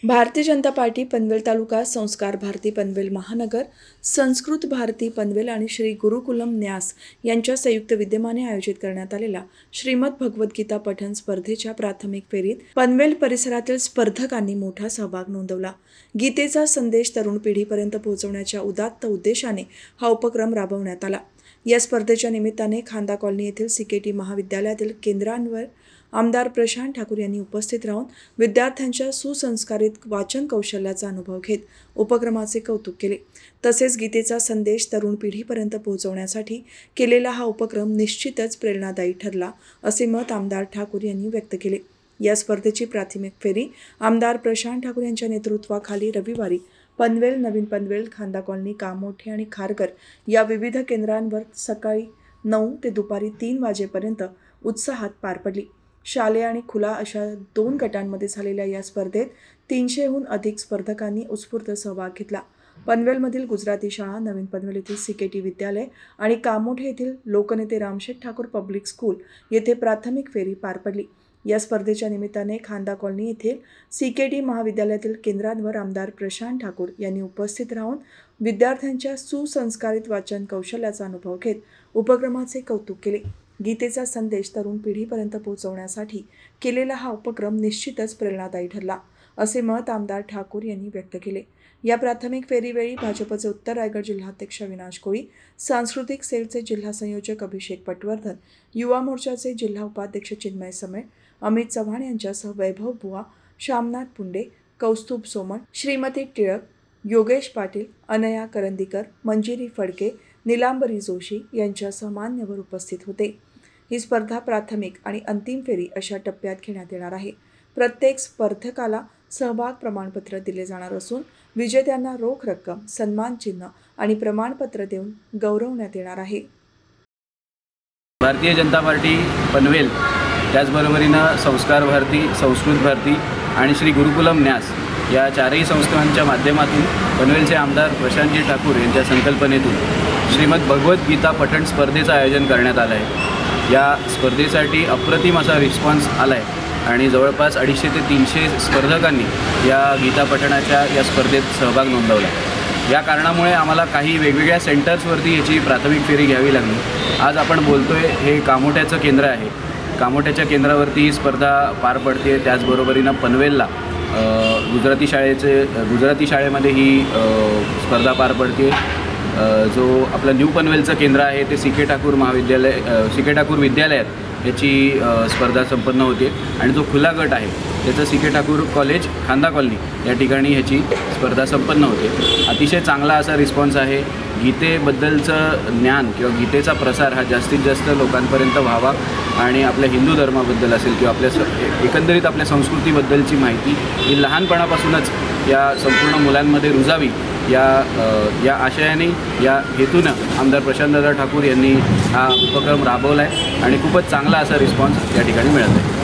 Bharatiya Janata party Panvel तालुका, संस्कार भारती पनवेल महानगर, संस्कृत भारती पनवेल आणि श्री गुरुकुलम न्यास यांच्या संयुक्त विद्यमाने आयोजित करण्यात आलेल्या श्रीमद भगवद्गीता पठण स्पर्धेच्या प्राथमिक फेरीत पनवेल परिसरातील स्पर्धकांनी मोठा सहभाग नोंदवला। गीतेचा संदेश तरुण पिढीपर्यंत पोहोचवण्याच्या उदात्त उद्देशाने हा उपक्रम राबवण्यात आला। या स्पर्धेच्या निमित्ताने खांदा कॉलनी येथील सीकेटी महाविद्यालयातील केंद्रांवर आमदार प्रशांत ठाकूर यांनी उपस्थित राहून विद्यार्थ्यांच्या सुसंस्कारित वाचन कौशल्याचा अनुभव घेत उपक्रमाचे कौतुक केले। तसेच गीतेचा संदेश तरुण पिढीपर्यंत पोहोचवण्यासाठी केलेला हा उपक्रम निश्चितच प्रेरणादायी ठरला, असे मत आमदार ठाकूर यांनी व्यक्त केले। या स्पर्धेची प्राथमिक फेरी आमदार प्रशांत ठाकूर यांच्या नेतृत्वाखाली रविवारी पनवेल, नवीन पनवेल, खांदा कॉलनी, कामोठे आणि खारघर या विविध केंद्रांवर सकाळी 9 ते दुपारी 3 वाजेपर्यंत उत्साहात पार पडली। शालेय आणि खुला अशा 2 गटांमध्ये झालेल्या या स्पर्धेत 300हून अधिक स्पर्धकांनी उत्स्फूर्त सहभाग घेतला। पनवेलमधील गुजराती शाळा, नवीन पनवेल येथील सीकेटी विद्यालय आणि कामोठे येथील लोकनेते रामशेठ ठाकूर पब्लिक स्कूल येथे प्राथमिक फेरी पार पडली। या स्पर्धेच्या निमित्ताने खांदा कॉलनी येथील सीकेटी महाविद्यालयातील केंद्रांवर आमदार प्रशांत ठाकूर यांनी उपस्थित राहून विद्यार्थ्यांच्या सुसंस्कारित वाचन कौशल्याचा अनुभव घेत उपक्रमाचे कौतुक केले। गीतेचा संदेश तरुण पिढीपर्यंत पोहोचवण्यासाठी केलेला हा उपक्रम निश्चितच प्रेरणादायी ठरला, असे मत आमदार ठाकूर यांनी व्यक्त केले। या प्राथमिक फेरीवेळी भाजपचे उत्तर रायगड जिल्हाध्यक्ष अविनाश कोळी, सांस्कृतिक सेलचे जिल्हा संयोजक अभिषेक पटवर्धन, युवा मोर्चाचे जिल्हा उपाध्यक्ष चिन्मय समेळ, अमित चव्हाण यांच्यासह वैभव बुवा, श्यामनाथ पुंडे, कौस्तुभ सोमण, श्रीमती टिळक, योगेश पाटील, अनया करंदीकर, मंजिरी फडके, निलांबरी जोशी यांच्यासह मान्यवर उपस्थित होते। ही स्पर्धा प्राथमिक आणि अंतिम फेरी अशा टप्प्यात घेण्यात येणार आहे। प्रत्येक स्पर्धकाला सहभाग प्रमाणपत्र दिले जाणार असून विजेत्यांना रोख रक्कम, सन्मान चिन्ह आणि प्रमाणपत्र देऊन गौरवण्यात येणार आहे। भारतीय जनता पार्टी पनवेल, त्याचबरोबरीनं संस्कार भारती, संस्कृत भारती आणि श्री गुरुकुलम न्यास या चारही संस्थांच्या माध्यमातून पनवेलचे आमदार प्रशांतजी ठाकूर यांच्या संकल्पनेतून श्रीमद भगवद्गीता पठण स्पर्धेचं आयोजन करण्यात आलं आहे। या स्पर्धेसाठी अप्रतिम असा रिस्पॉन्स आला आहे आणि जवळपास 250 ते 300 स्पर्धकांनी या गीता पठणाच्या या स्पर्धेत सहभाग नोंदवला। या कारणामुळे आम्हाला काही वेगवेगळ्या सेंटर्सवरती याची प्राथमिक फेरी घ्यावी लागली। आज आपण बोलतोय हे कामोठ्याचं केंद्र आहे। कामोठ्याच्या केंद्रावरती ही स्पर्धा पार पडते। त्याचबरोबरीनं पनवेलला गुजराती शाळेमध्ये ही स्पर्धा पार पडते। जो आपलं न्यू पनवेलचं केंद्र आहे ते सीके ठाकूर विद्यालयात याची स्पर्धा संपन्न होते आणि जो खुला गट आहे त्याचं सीके ठाकूर कॉलेज, खांदा कॉलनी या ठिकाणी ह्याची स्पर्धा संपन्न होते। अतिशय चांगला असा रिस्पॉन्स आहे। गीतेबद्दलचं ज्ञान किंवा गीतेचा प्रसार हा जास्तीत जास्त लोकांपर्यंत व्हावा आणि आपल्या हिंदू धर्माबद्दल असेल किंवा आपल्या एकंदरीत आपल्या संस्कृतीबद्दलची माहिती ही लहानपणापासूनच या संपूर्ण मुलांमध्ये रुजावी या आशयाने, या हेतूनं आमदार प्रशांतदादा ठाकूर यांनी हा उपक्रम राबवला आहे आणि खूपच चांगला असा रिस्पॉन्स या ठिकाणी मिळत आहे।